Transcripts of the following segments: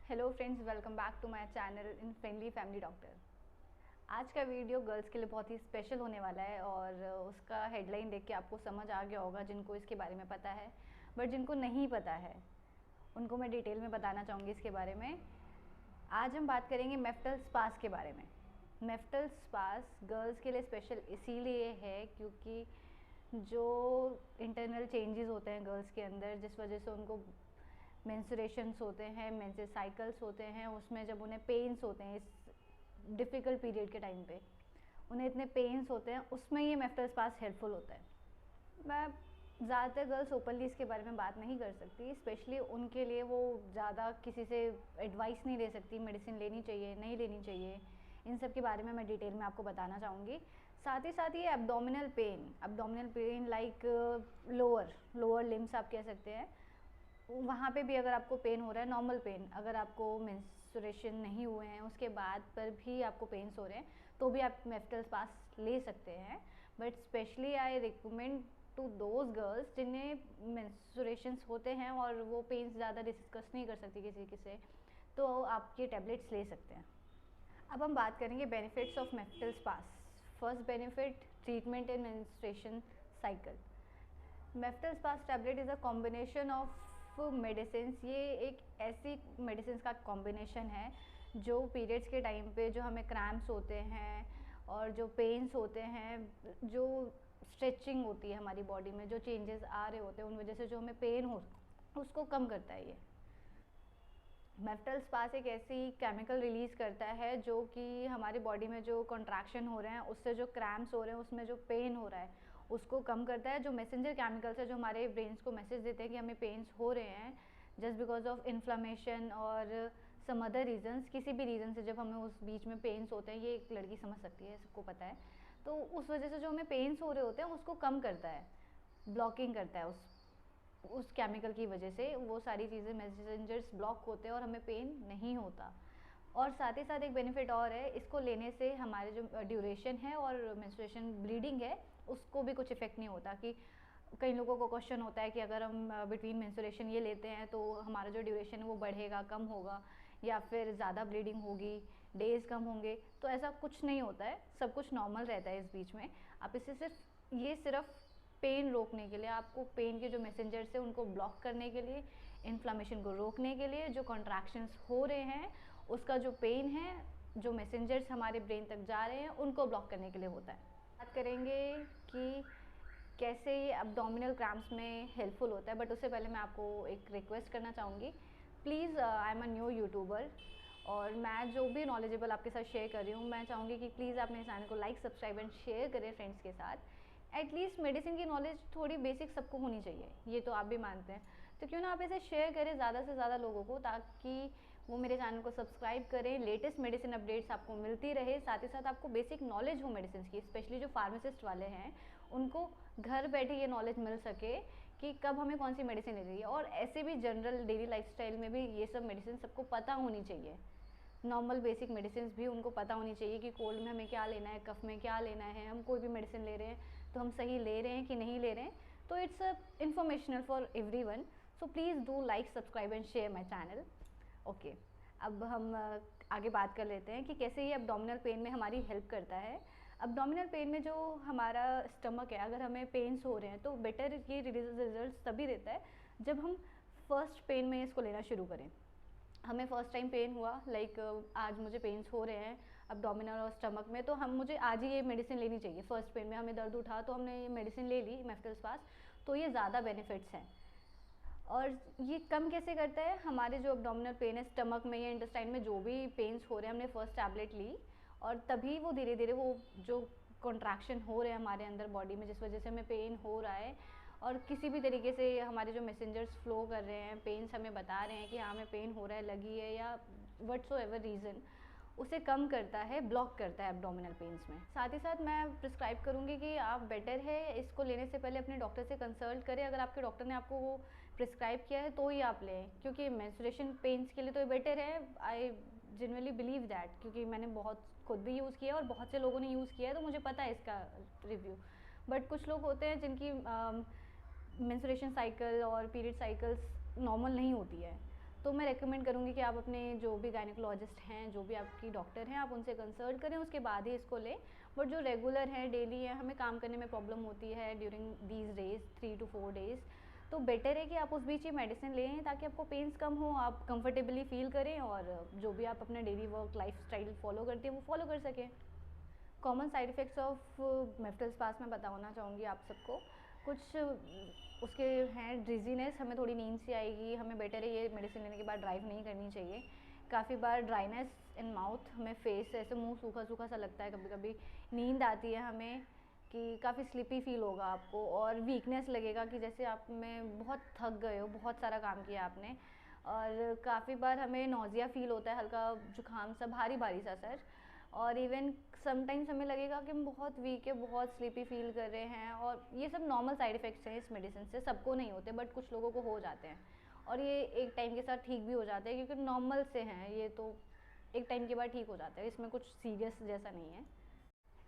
Hello friends, welcome back to my channel in friendly family doctor. आज का video girls के लिए बहुत ही स्पेशल होने वाला है और उसका हेडलाइन देख के आपको समझ आ गया होगा जिनको इसके बारे में पता है, बट जिनको नहीं पता है उनको मैं डिटेल में बताना चाहूँगी इसके बारे में। आज हम बात करेंगे मेफ्टल स्पास के बारे में। मेफ्टल स्पास गर्ल्स के लिए स्पेशल इसीलिए है क्योंकि जो इंटरनल चेंजेस होते हैं गर्ल्स के अंदर, जिस वजह से उनको मेंस्ट्रुएशंस होते हैं, मेंसेस साइकिल्स होते हैं, उसमें जब उन्हें पेन्स होते हैं इस डिफ़िकल्ट पीरियड के टाइम पे उन्हें इतने पेन्स होते हैं, उसमें ये मेफ्टल स्पास हेल्पफुल होता है। मैं ज़्यादातर गर्ल्स ओपनली इसके बारे में बात नहीं कर सकती, स्पेशली उनके लिए वो ज़्यादा किसी से एडवाइस नहीं दे सकती, मेडिसिन लेनी चाहिए नहीं लेनी चाहिए, इन सब के बारे में मैं डिटेल में आपको बताना चाहूँगी। साथ ही साथ ये abdominal pain like lower limbs आप कह सकते हैं, वहाँ पे भी अगर आपको पेन हो रहा है, नॉर्मल पेन, अगर आपको मेंस्ट्रुएशन नहीं हुए हैं उसके बाद पर भी आपको पेन्स हो रहे हैं तो भी आप मेफ्टल स्पास ले सकते हैं। But specially I recommend to those girls जिन्हें मेंस्ट्रुएशंस होते हैं और वो पेन्स ज़्यादा डिस्कस नहीं कर सकती किसी से, तो आप ये टैबलेट्स ले सकते हैं। अब हम बात करेंगे benefits of Meftal Spas. First benefit, treatment in menstruation cycle. Meftal Spas tablet is a combination of medicine. ये एक ऐसी मेडिसिन का कॉम्बिनेशन है जो पीरियड्स के टाइम पे जो हमें क्रैम्प्स होते हैं और जो पेन्स होते हैं, जो स्ट्रेचिंग होती है हमारी बॉडी में, जो चेंजेस आ रहे होते हैं उन वजह से जो हमें पेन हो उसको कम करता है। ये मेफ्टल स्पास एक ऐसी केमिकल रिलीज़ करता है जो कि हमारी बॉडी में जो कॉन्ट्रैक्शन हो रहे हैं, उससे जो क्रैम्प्स हो रहे हैं, उसमें जो पेन हो रहा है उसको कम करता है। जो मैसेंजर केमिकल्स है जो हमारे ब्रेन्स को मैसेज देते हैं कि हमें पेन्स हो रहे हैं जस्ट बिकॉज ऑफ इन्फ्लामेशन और सम अदर रीजंस, किसी भी रीज़न से जब हमें उस बीच में पेन्स होते हैं, ये एक लड़की समझ सकती है, सबको पता है, तो उस वजह से जो हमें पेन्स हो रहे होते हैं उसको कम करता है, ब्लॉकिंग करता है उस केमिकल की वजह से वो सारी चीज़ें, मैसेंजर्स ब्लॉक होते हैं और हमें पेन नहीं होता। और साथ ही साथ एक बेनिफिट और है, इसको लेने से हमारे जो ड्यूरेशन है और मेंस्ट्रुएशन ब्लीडिंग है उसको भी कुछ इफेक्ट नहीं होता। कि कई लोगों को क्वेश्चन होता है कि अगर हम बिटवीन मेंस्ट्रुएशन ये लेते हैं तो हमारा जो ड्यूरेशन है वो बढ़ेगा, कम होगा, या फिर ज़्यादा ब्लीडिंग होगी, डेज कम होंगे। तो ऐसा कुछ नहीं होता है, सब कुछ नॉर्मल रहता है इस बीच में। आप इसे सिर्फ पेन रोकने के लिए, आपको पेन के जो मैसेंजर्स है उनको ब्लॉक करने के लिए, इन्फ्लामेशन को रोकने के लिए, जो कॉन्ट्रैक्शंस हो रहे हैं उसका जो पेन है, जो मैसेंजर्स हमारे ब्रेन तक जा रहे हैं उनको ब्लॉक करने के लिए होता है। बात करेंगे कि कैसे ये एब्डोमिनल क्रैम्प्स में हेल्पफुल होता है, बट उससे पहले मैं आपको एक रिक्वेस्ट करना चाहूँगी। Please, I am a new YouTuber और मैं जो भी नॉलेजेबल आपके साथ शेयर कर रही हूँ, मैं चाहूँगी कि प्लीज़ आप मेरे चैनल को लाइक, सब्सक्राइब एंड शेयर करें फ्रेंड्स के साथ। एटलीस्ट मेडिसिन की नॉलेज थोड़ी बेसिक सबको होनी चाहिए, ये तो आप भी मानते हैं, तो क्यों ना आप इसे शेयर करें ज़्यादा से ज़्यादा लोगों को, ताकि वो मेरे चैनल को सब्सक्राइब करें, लेटेस्ट मेडिसिन अपडेट्स आपको मिलती रहे, साथ ही साथ आपको बेसिक नॉलेज हो मेडिसिन की। स्पेशली जो फार्मासिस्ट वाले हैं उनको घर बैठे ये नॉलेज मिल सके कि कब हमें कौन सी मेडिसिन लेनी है। और ऐसे भी जनरल डेली लाइफस्टाइल में भी ये सब मेडिसिन सबको पता होनी चाहिए। नॉर्मल बेसिक मेडिसिन भी उनको पता होनी चाहिए कि कोल्ड में हमें क्या लेना है, कफ में क्या लेना है, हम कोई भी मेडिसिन ले रहे हैं तो हम सही ले रहे हैं कि नहीं ले रहे हैं। तो it's a informational for everyone, so please do like, subscribe and share my channel. Okay, अब हम आगे बात कर लेते हैं कि कैसे ये एब्डोमिनल पेन में हमारी हेल्प करता है। एब्डोमिनल पेन में जो हमारा स्टमक है, अगर हमें पेन्स हो रहे हैं तो बेटर ये रिजल्ट तभी देता है जब हम फर्स्ट पेन में इसको लेना शुरू करें। हमें फर्स्ट टाइम पेन हुआ, लाइक आज मुझे पेन्स हो रहे हैं एब्डोमिनल और स्टमक में, तो मुझे आज ही ये मेडिसिन लेनी चाहिए। फर्स्ट पेन में हमें दर्द उठा तो हमने ये मेडिसिन ले ली मेफ्टल स्पास, तो ये ज़्यादा बेनिफिट्स हैं। और ये कम कैसे करता है, हमारे जो एब्डोमिनल पेन है स्टमक में या इंटेस्टाइन में जो भी पेन्स हो रहे हैं, हमने फर्स्ट टैबलेट ली और तभी वो धीरे धीरे वो जो कॉन्ट्रैक्शन हो रहे हैं हमारे अंदर बॉडी में, जिस वजह से हमें पेन हो रहा है और किसी भी तरीके से हमारे जो मैसेंजर्स फ्लो कर रहे हैं, पेन्स हमें बता रहे हैं कि हाँ हमें पेन हो रहा है, लगी है, या व्हाटसोएवर रीज़न, उसे कम करता है, ब्लॉक करता है एब्डोमिनल पेन्स में। साथ ही साथ मैं प्रिस्क्राइब करूँगी कि आप बेटर है इसको लेने से पहले अपने डॉक्टर से कंसल्ट करें। अगर आपके डॉक्टर ने आपको वो प्रिस्क्राइब किया है तो ही आप लें, क्योंकि मेंस्ट्रुएशन पेन्स के लिए तो ये बेटर है। आई जेन्युइनली बिलीव दैट, क्योंकि मैंने बहुत खुद भी यूज़ किया है और बहुत से लोगों ने यूज़ किया है, तो मुझे पता है इसका रिव्यू। बट कुछ लोग होते हैं जिनकी मेंस्ट्रुएशन साइकिल और पीरियड साइकिल्स नॉर्मल नहीं होती है, तो मैं रेकमेंड करूँगी कि आप अपने जो भी गायनेकोलॉजिस्ट हैं, जो भी आपकी डॉक्टर हैं, आप उनसे कंसल्ट करें, उसके बाद ही इसको लें। बट जो रेगुलर है, डेली है, हमें काम करने में प्रॉब्लम होती है during these days 3 to 4 days, तो बेटर है कि आप उस बीच ये मेडिसिन लें ताकि आपको पेन्स कम हो, आप कंफर्टेबली फील करें और जो भी आप अपना डेली वर्क लाइफस्टाइल फॉलो करते हैं वो फॉलो कर सकें। Common side effects of Meftal Spas में बताना चाहूँगी आप सबको। कुछ उसके हैं, ड्रिजीनेस, हमें थोड़ी नींद सी आएगी, हमें बेटर है ये मेडिसिन लेने के बाद ड्राइव नहीं करनी चाहिए। काफ़ी बार ड्राइनेस इन माउथ, हमें फेस ऐसे मुंह सूखा सूखा सा लगता है, कभी कभी नींद आती है हमें कि काफ़ी स्लिपी फील होगा आपको, और वीकनेस लगेगा कि जैसे आप में बहुत थक गए हो, बहुत सारा काम किया आपने। और काफ़ी बार हमें नोज़िया फील होता है, हल्का जुकाम सा, भारी भारी सा सर। और इवन समटाइम्स हमें लगेगा कि हम बहुत वीक है, बहुत स्लीपी फील कर रहे हैं, और ये सब नॉर्मल साइड इफ़ेक्ट्स हैं इस मेडिसिन से। सबको नहीं होते बट कुछ लोगों को हो जाते हैं, और ये एक टाइम के साथ ठीक भी हो जाते हैं क्योंकि नॉर्मल से हैं ये, तो एक टाइम के बाद ठीक हो जाते हैं, इसमें कुछ सीरियस जैसा नहीं है।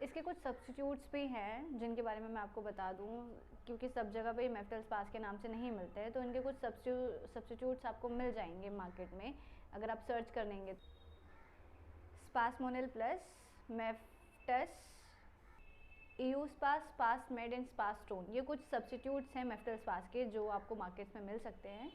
इसके कुछ सब्स्टिट्यूट्स भी हैं जिनके बारे में मैं आपको बता दूं, क्योंकि सब जगह पे मेफ्टल स्पास के नाम से नहीं मिलते हैं, तो इनके कुछ सब्स्टिट्यूट्स आपको मिल जाएंगे मार्केट में अगर आप सर्च कर लेंगे। स्पासमोनिल प्लस, मेफ्टस, ईयूस्पास, स्पासमेड एंड स्पासटोन, ये कुछ सब्स्टिट्यूट्स हैं मेफ्टल स्पास के जो आपको मार्केट में मिल सकते हैं,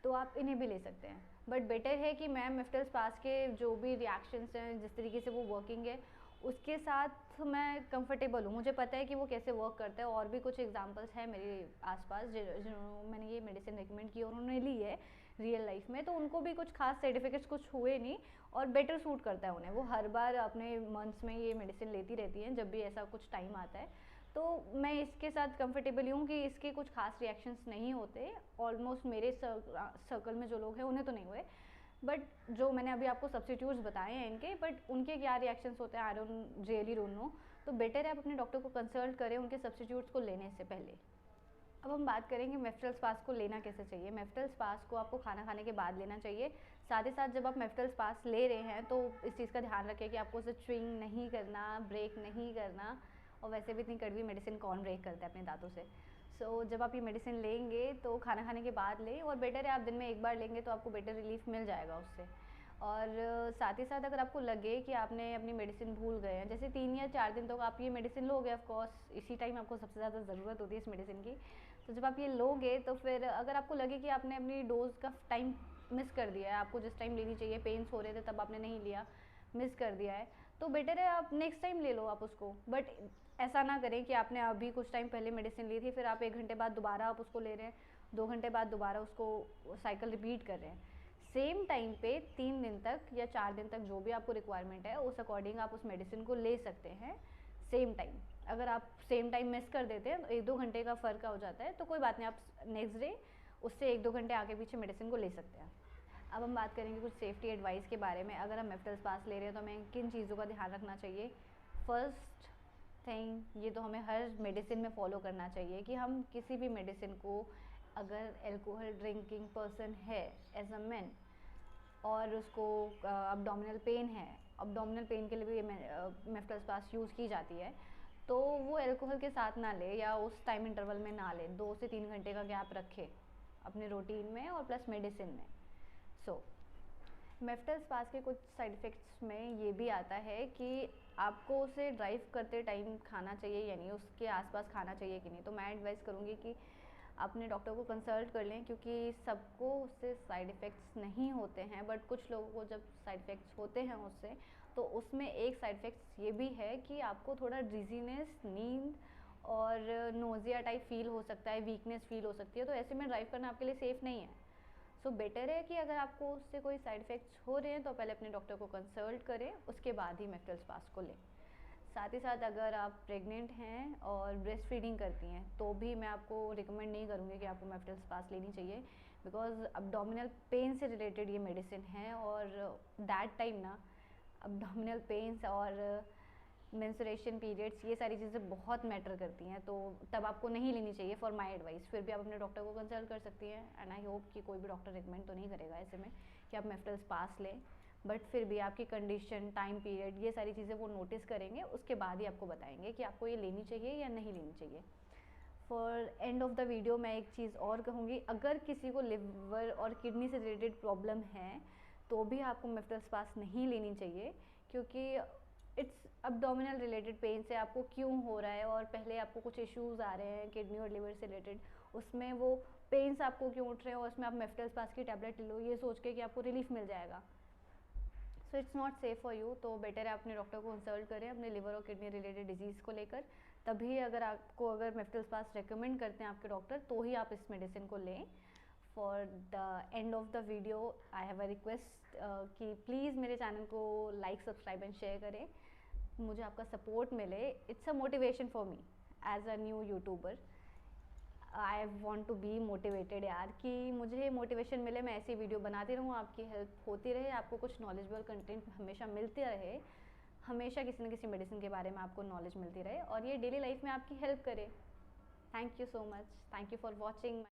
तो आप इन्हें भी ले सकते हैं। बट बेटर है कि मैं मेफ्टल स्पास के जो भी रिएक्शंस हैं, जिस तरीके से वो वर्किंग है, उसके साथ मैं कंफर्टेबल हूँ, मुझे पता है कि वो कैसे वर्क करता है। और भी कुछ एग्जांपल्स हैं मेरे आसपास जिन्होंने मैंने ये मेडिसिन रिकमेंड की और उन्होंने ली है रियल लाइफ में, तो उनको भी कुछ खास साइड इफेक्ट्स कुछ हुए नहीं, और बेटर सूट करता है उन्हें। वो हर बार अपने मंथ्स में ये मेडिसिन लेती रहती हैं जब भी ऐसा कुछ टाइम आता है, तो मैं इसके साथ कंफर्टेबल हूँ कि इसके कुछ खास रिएक्शंस नहीं होते। ऑलमोस्ट मेरे सर्कल में जो लोग हैं उन्हें तो नहीं हुए, बट जो मैंने अभी आपको सब्स्टिट्यूट्स बताए हैं इनके, बट उनके क्या रिएक्शंस होते हैं I don't really don't know. तो बेटर है आप अपने डॉक्टर को कंसल्ट करें उनके सब्स्टिट्यूट्स को लेने से पहले। अब हम बात करेंगे मेफ्टल स्पास को लेना कैसे चाहिए। मेफ्टल स्पास को आपको खाना खाने के बाद लेना चाहिए। साथ ही साथ जब आप मेफ्टल स्पास ले रहे हैं तो इस चीज़ का ध्यान रखें कि आपको उसे च्युइंग नहीं करना, ब्रेक नहीं करना, और वैसे भी इतनी कड़वी मेडिसिन कौन ब्रेक करता है अपने दांतों से। सो जब आप ये मेडिसिन लेंगे तो खाना खाने के बाद लें, और बेटर है आप दिन में एक बार लेंगे तो आपको बेटर रिलीफ मिल जाएगा उससे। और साथ ही साथ अगर आपको लगे कि आपने अपनी मेडिसिन भूल गए हैं, जैसे 3 या 4 दिन तक आप ये मेडिसिन लोगे, ऑफ कोर्स इसी टाइम आपको सबसे ज़्यादा ज़रूरत होती है इस मेडिसिन की, तो जब आप ये लोगे तो फिर अगर आपको लगे कि आपने अपनी डोज का टाइम मिस कर दिया है, आपको जिस टाइम लेनी चाहिए, पेन्स हो रहे थे तब आपने नहीं लिया, मिस कर दिया है, तो बेटर है आप नेक्स्ट टाइम ले लो आप उसको। बट ऐसा ना करें कि आपने अभी कुछ टाइम पहले मेडिसिन ली थी, फिर आप 1 घंटे बाद दोबारा आप उसको ले रहे हैं, 2 घंटे बाद दोबारा उसको साइकिल रिपीट कर रहे हैं। सेम टाइम पे 3 दिन तक या 4 दिन तक जो भी आपको रिक्वायरमेंट है उस अकॉर्डिंग आप उस मेडिसिन को ले सकते हैं सेम टाइम। अगर आप सेम टाइम मिस कर देते हैं तो 1-2 घंटे का फ़र्क हो जाता है, तो कोई बात नहीं, आप नेक्स्ट डे उससे 1-2 घंटे आगे पीछे मेडिसिन को ले सकते हैं। अब हम बात करेंगे कुछ सेफ्टी एडवाइस के बारे में। अगर हम मेफ्टल स्पास ले रहे हैं तो हमें किन चीज़ों का ध्यान रखना चाहिए। फर्स्ट थिंग, ये तो हमें हर मेडिसिन में फॉलो करना चाहिए कि हम किसी भी मेडिसिन को, अगर एल्कोहल ड्रिंकिंग पर्सन है एज अ मैन और उसको अब्डोमिनल पेन है, अब्डोमिनल पेन के लिए भी मेफ्टल स्पास यूज़ की जाती है, तो वो अल्कोहल के साथ ना ले या उस टाइम इंटरवल में ना ले, 2 से 3 घंटे का गैप रखे अपने रूटीन में और प्लस मेडिसिन में। सो मेफ्टल स्पास के कुछ साइड इफ़ेक्ट्स में ये भी आता है कि आपको उसे ड्राइव करते टाइम खाना चाहिए या नहीं, उसके आसपास खाना चाहिए कि नहीं। तो मैं एडवाइस करूँगी कि अपने डॉक्टर को कंसल्ट कर लें, क्योंकि सबको उससे साइड इफ़ेक्ट्स नहीं होते हैं, बट कुछ लोगों को जब साइड इफ़ेक्ट्स होते हैं उससे, तो उसमें एक साइड इफ़ेक्ट्स ये भी है कि आपको थोड़ा ड्रिजीनेस, नींद और नोज़िया टाइप फील हो सकता है, वीकनेस फील हो सकती है, तो ऐसे में ड्राइव करना आपके लिए सेफ़ नहीं है। सो बेटर है कि अगर आपको उससे कोई साइड इफ़ेक्ट्स हो रहे हैं तो पहले अपने डॉक्टर को कंसल्ट करें, उसके बाद ही मेफ्टल स्पास को लें। साथ ही साथ अगर आप प्रेग्नेंट हैं और ब्रेस्ट फीडिंग करती हैं तो भी मैं आपको रिकमेंड नहीं करूँगी कि आपको मेफ्टल स्पास लेनी चाहिए, बिकॉज अब्डोमिनल पेन से रिलेटेड ये मेडिसिन है, और दैट टाइम ना अब्डोमिनल पेन्स और मेंस्ट्रुएशन पीरियड्स, ये सारी चीज़ें बहुत मैटर करती हैं, तो तब आपको नहीं लेनी चाहिए फॉर माय एडवाइस। फिर भी आप अपने डॉक्टर को कंसल्ट कर सकती हैं, एंड आई होप कि कोई भी डॉक्टर रिकमेंड तो नहीं करेगा ऐसे में कि आप मेफ्टल स्पास लें, बट फिर भी आपकी कंडीशन, टाइम पीरियड, ये सारी चीज़ें वो नोटिस करेंगे, उसके बाद ही आपको बताएंगे कि आपको ये लेनी चाहिए या नहीं लेनी चाहिए। For and of the video मैं एक चीज़ और कहूँगी, अगर किसी को लिवर और किडनी से रिलेटेड प्रॉब्लम है तो भी आपको मेफ्टल स्पास नहीं लेनी चाहिए, क्योंकि इट्स अब्डोमिनल रिलेटेड पेन से आपको क्यों हो रहा है और पहले आपको कुछ इश्यूज़ आ रहे हैं किडनी और लिवर से रिलेटेड, उसमें वो पेन्स आपको क्यों उठ रहे हैं और उसमें आप मेफ्टल स्पास की टैबलेट ले लो ये सोच के कि आपको रिलीफ मिल जाएगा। So it's not safe for you. तो बेटर है अपने डॉक्टर को कंसल्ट करें अपने लिवर और किडनी रिलेटेड डिजीज़ को लेकर, तभी अगर मेफ्टल स्पास रेकमेंड करते हैं आपके डॉक्टर तो ही आप इस मेडिसिन को लें। For the end of the video I have a request कि प्लीज़ मेरे चैनल को लाइक, सब्सक्राइब एंड शेयर करें, मुझे आपका सपोर्ट मिले। It's a motivation for me as a new YouTuber. I want to be motivated यार, कि मुझे मोटिवेशन मिले, मैं ऐसी वीडियो बनाती रहूँ, आपकी हेल्प होती रहे, आपको कुछ नॉलेजेबल कंटेंट हमेशा मिलते रहे, हमेशा किसी न किसी मेडिसिन के बारे में आपको नॉलेज मिलती रहे और ये डेली लाइफ में आपकी हेल्प करे। Thank you so much, thank you for watching.